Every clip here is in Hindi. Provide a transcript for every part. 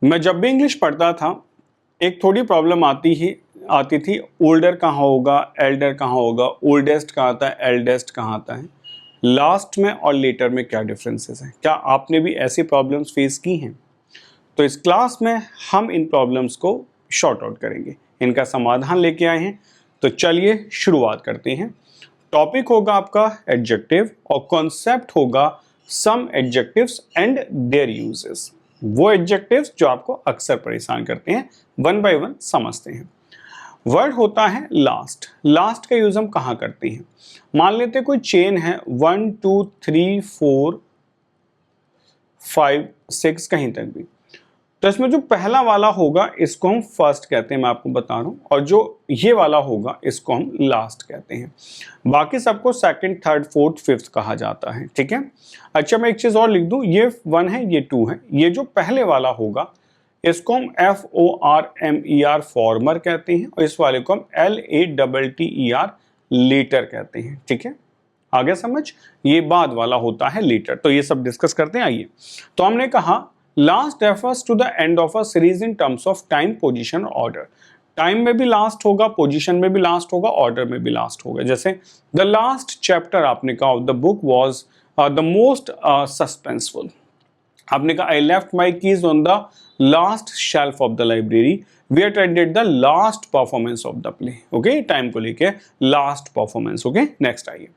मैं जब भी इंग्लिश पढ़ता था एक थोड़ी प्रॉब्लम आती थी, ओल्डर कहाँ होगा, एल्डर कहाँ होगा, ओल्डेस्ट कहाँ आता है, एल्डेस्ट कहाँ आता है, लास्ट में और लेटर में क्या डिफरेंसेस हैं। क्या आपने भी ऐसी प्रॉब्लम्स फेस की हैं? तो इस क्लास में हम इन प्रॉब्लम्स को शॉर्ट आउट करेंगे, इनका समाधान लेके आए हैं। तो चलिए शुरुआत करते हैं। टॉपिक होगा आपका एडजेक्टिव और कॉन्सेप्ट होगा सम एडजेक्टिव्स एंड देयर यूजेस। वो एडजेक्टिव्स जो आपको अक्सर परेशान करते हैं, वन बाय वन समझते हैं। वर्ड होता है लास्ट। लास्ट का यूज हम कहाँ करते हैं? मान लेते कोई चेन है 1 2 3 4 5 6 कहीं तक भी, तो इसमें जो पहला वाला होगा इसको हम फर्स्ट कहते हैं, मैं आपको बता रहा हूं, और जो ये वाला होगा इसको हम लास्ट कहते हैं। बाकी सबको सेकंड, थर्ड, फोर्थ, फिफ्थ कहा जाता है। ठीक है। अच्छा, मैं एक चीज और लिख दूं, ये 1 है, ये 2 है, ये जो पहले वाला होगा इसको हम FORMER फॉर्मर कहते हैं, और इस वाले को हम LATTER लेटर कहते हैं। ठीक है, आगे समझ। ये बाद वाला होता है लेटर। तो ये सब डिस्कस करते हैं, आइए। तो हमने कहा last refers to the end of a series in terms of time, position, order. Time में भी लास्ट होगा, पोजीशन में भी लास्ट होगा, ऑर्डर में भी लास्ट होगा। जैसे द लास्ट चैप्टर आपने कहा of the book was the most suspenseful. आपने कहा I left my keys on the last shelf of the library, we attended the last performance of the play. Okay, time को लेके लास्ट परफॉर्मेंस। ओके, नेक्स्ट आइए।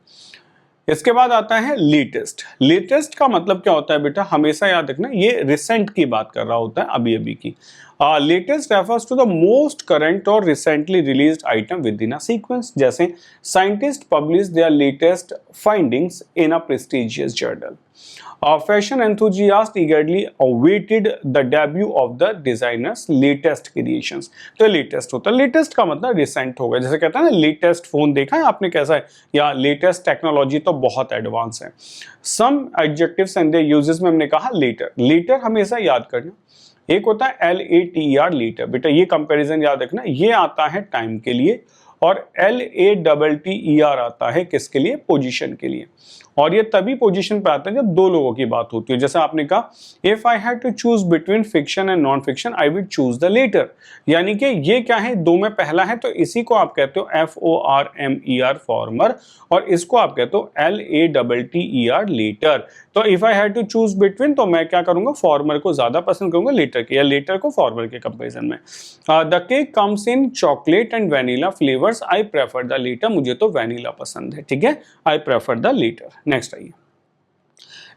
इसके बाद आता है लेटेस्ट। लेटेस्ट का मतलब क्या होता है बेटा? हमेशा याद रखना, ये रिसेंट की बात कर रहा होता है, अभी अभी की। Latest refers to the most current और recently released item within a sequence. जैसे scientist publish their latest findings in a prestigious journal. Fashion enthusiast eagerly awaited the debut of the designer's latest creations। तो लेटेस्ट होता है, लेटेस्ट का मतलब रिसेंट होगा। जैसे कहता है ना, लेटेस्ट फोन देखा है आपने कैसा है, या लेटेस्ट टेक्नोलॉजी तो बहुत एडवांस है। सम एडजेक्टिव्स एंड देयर यूजेस में हमने कहा लेटर। लेटर हमेशा याद करना, एक होता है LATER लेटर। बेटा ये कंपैरिजन याद रखना, ये आता है टाइम के लिए, और LATTER आता है किसके लिए? पोजीशन के लिए। और ये तभी पोजीशन पे आता है जब दो लोगों की बात होती है। जैसे आपने कहा if I had to choose between fiction and non fiction I will choose the latter. यानी कि ये क्या है, दो में पहला है, तो इसी को आप कहते हो FORMER फॉर्मर, और इसको आप कहते हो LATTER लेटर। तो if I had to choose between, तो मैं क्या करूंगा, फॉर्मर को ज्यादा पसंद करूंगा लेटर के, या लेटर को फॉर्मर के कंपेरिजन में। The cake comes in chocolate and vanilla flavours, I prefer the latter. मुझे तो वेनिला पसंद है। ठीक है, I prefer the latter. Next आइए।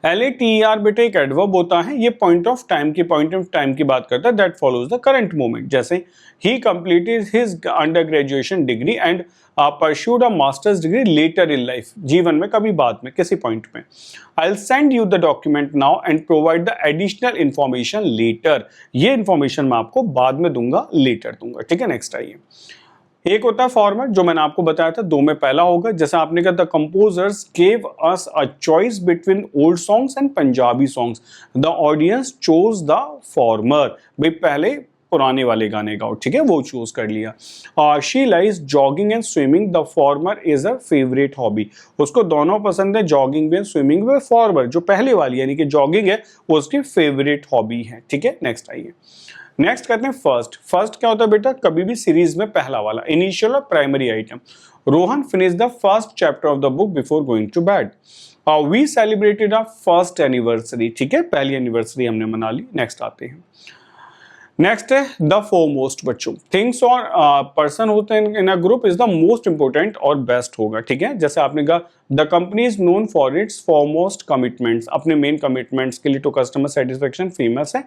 LATER बेटे एक एडवर्ब होता है, ये पॉइंट ऑफ टाइम की बात करता है, that follows the current moment. जैसे ही completed his under graduation degree and pursued a masters degree later in life. जीवन में कभी बाद में, किसी पॉइंट में। I will send you the document now and provide the additional information later. ये इंफॉर्मेशन मैं आपको बाद में दूंगा, लेटर दूंगा। ठीक है, नेक्स्ट आइए। एक होता है फॉर्मेट, जो मैंने आपको बताया था, दो में पहला होगा। जैसे आपने कहा the composers gave us a choice between old songs and Punjabi songs, the audience chose the former. भाई पहले पुराने वाले गाने गाओ, ठीक है, वो चूज कर लिया। She lies jogging and swimming, the former is a favourite hobby. उसको दोनों पसंद है, जॉगिंग भी एंड स्विमिंग भी। फॉर्मर जो पहले वाली यानी कि जॉगिंग है, वो उसकी फेवरेट हॉबी है। ठीक है, नेक्स्ट आइए। नेक्स्ट कहते हैं फर्स्ट। फर्स्ट क्या होता है बेटा? कभी भी सीरीज में पहला वाला, इनिशियल और primary item. Rohan finish the first chapter of the book before going to bed. We celebrated a first anniversary. ठीक है, पहली एनिवर्सरी हमने मना ली। नेक्स्ट आते हैं। नेक्स्ट है द फोरमोस्ट। बच्चों थिंग्स और पर्सन होते हैं in a group is the most important और बेस्ट होगा। ठीक है, जैसे आपने कहा the company is known for its foremost commitments. अपने मेन कमिटमेंट्स के लिए टू कस्टमर सेटिस्फेक्शन फेमस है।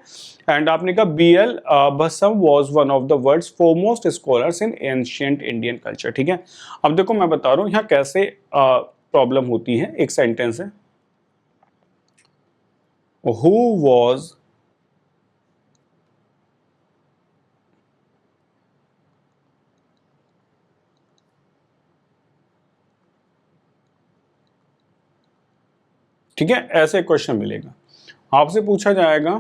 एंड आपने कहा BL Basava was one of the world's foremost scholars in ancient Indian culture. ठीक है, अब देखो मैं बता रहा हूँ यहाँ कैसे प्रॉब्लम होती है। एक सेंटेंस है, हु वाज ठीक है, ऐसे क्वेश्चन मिलेगा, आपसे पूछा जाएगा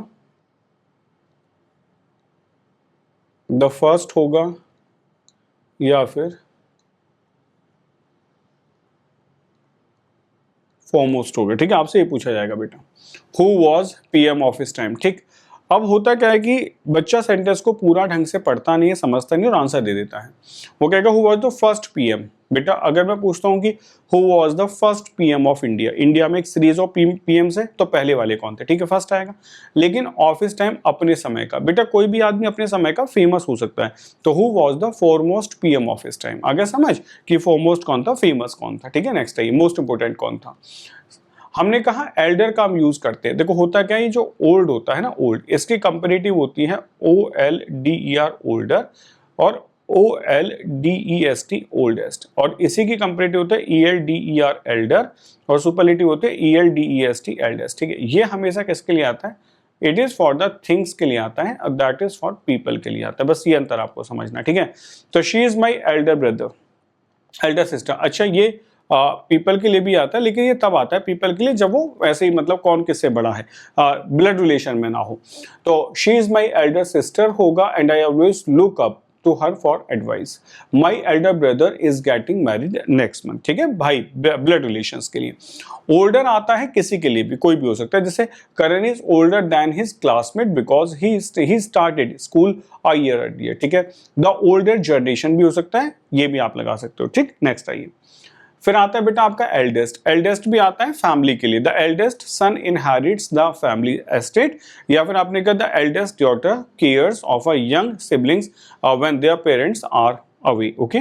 द फर्स्ट होगा या फिर फॉरमोस्ट होगा। ठीक है, आपसे ये पूछा जाएगा बेटा who was PM of his time. ठीक, अब होता क्या है कि बच्चा सेंटेंस को पूरा ढंग से पढ़ता नहीं है, समझता नहीं और आंसर दे देता है। वो कहेगा who was the first PM. बेटा अगर मैं पूछता हूँ कि who was the first PM of India, India में एक सीरीज ऑफ पीएम्स है, तो पहले वाले कौन थे, ठीक है, फर्स्ट आएगा। लेकिन ऑफिस टाइम अपने समय का, बेटा कोई भी आदमी अपने समय का फेमस हो सकता है, तो who was the foremost PM office time. आगे समझ कि फोरमोस्ट कौन था, फेमस कौन था, ठीक है। नेक्स्ट है मोस्ट इंपोर्टेंट कौन था। हमने कहा एल्डर का हम यूज करते हैं। देखो होता क्या है, ये जो ओल्ड होता है ना, ओल्ड, इसकी कंपेरेटिव होती है OLDER ओल्डर और OLDEST ओल्डेस्ट, और इसी की कंपेरेटिव होता है ELDER एल्डर और सुपरलेटिव होते हैं ELDEST एल्डेस्ट, ठीक है। ये हमेशा किसके लिए आता है, it is for the things के लिए आता है और दैट इज फॉर पीपल के लिए आता है। बस ये अंतर आपको समझना, ठीक है। तो she is my elder brother, Elder sister. अच्छा ये पीपल के लिए भी आता है, लेकिन ये तब आता है पीपल के लिए जब वो वैसे ही मतलब कौन किससे बड़ा है, ब्लड रिलेशन में ना हो। तो she is my elder sister होगा and I always look up to her for advice. My elder brother is getting married next month, ठीक है, भाई ब्लड रिलेशंस के लिए। ओल्डर आता है किसी के लिए भी, कोई भी हो सकता है, जैसे Karan is older than his classmate because he started school a year earlier, ठीक है। द ओल्डर जनरेशन भी हो सकता है, ये भी आप लगा सकते हो, ठीक। नेक्स्ट आइए, फिर आता है बेटा आपका एल्डेस्ट। एल्डेस्ट भी आता है फैमिली के लिए, the eldest son inherits the family estate, या फिर आपने कहा the eldest daughter cares of a young siblings when their parents are away, okay.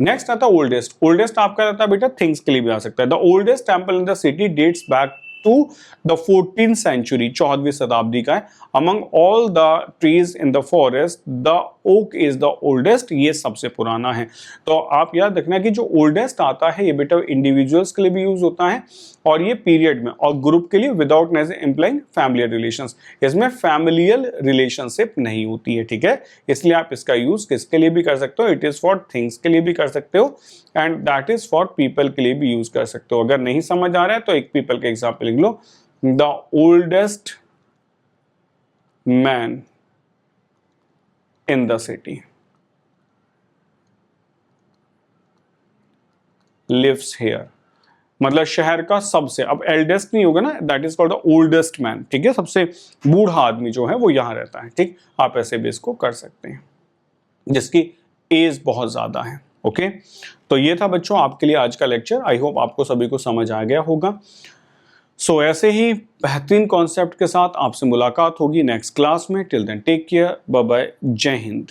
Next आता है ओल्डेस्ट। ओल्डेस्ट आपका रहता है बेटा थिंग्स के लिए भी आ सकता है। The oldest temple in the city dates back to the 14th century, 14वीं शताब्दी का है। Among all the trees in the forest the oak is the oldest, ये सबसे पुराना है। तो आप याद रखना कि जो ओल्डेस्ट आता है ये बेटा इंडिविजुअल्स के लिए भी यूज होता है और ये पीरियड में, और ग्रुप के लिए विदाउट इम्प्लाइंग फैमिलियर रिलेशंस, इसमें फैमिलियल रिलेशनशिप नहीं होती है, ठीक है। इसलिए आप इसका यूज किसके लिए भी कर सकते हो, इट इज फॉर थिंग्स के लिए भी कर सकते हो and that is for people के लिए भी यूज कर सकते हो। अगर नहीं समझ आ रहा है तो एक पीपल का एग्जाम्पल लिख लो, the oldest man in the city lives here, मतलब शहर का सबसे, अब एल्डेस्ट नहीं होगा ना, that is called the oldest man, ठीक है। सबसे बूढ़ा आदमी जो है वो यहां रहता है, ठीक। आप ऐसे भी इसको कर सकते हैं जिसकी एज बहुत ज्यादा है, ओके। तो ये था बच्चों आपके लिए आज का लेक्चर। आई होप आपको सभी को समझ आ गया होगा। सो ऐसे ही बेहतरीन कॉन्सेप्ट के साथ आपसे मुलाकात होगी नेक्स्ट क्लास में। Till then take care, bye bye, जय हिंद।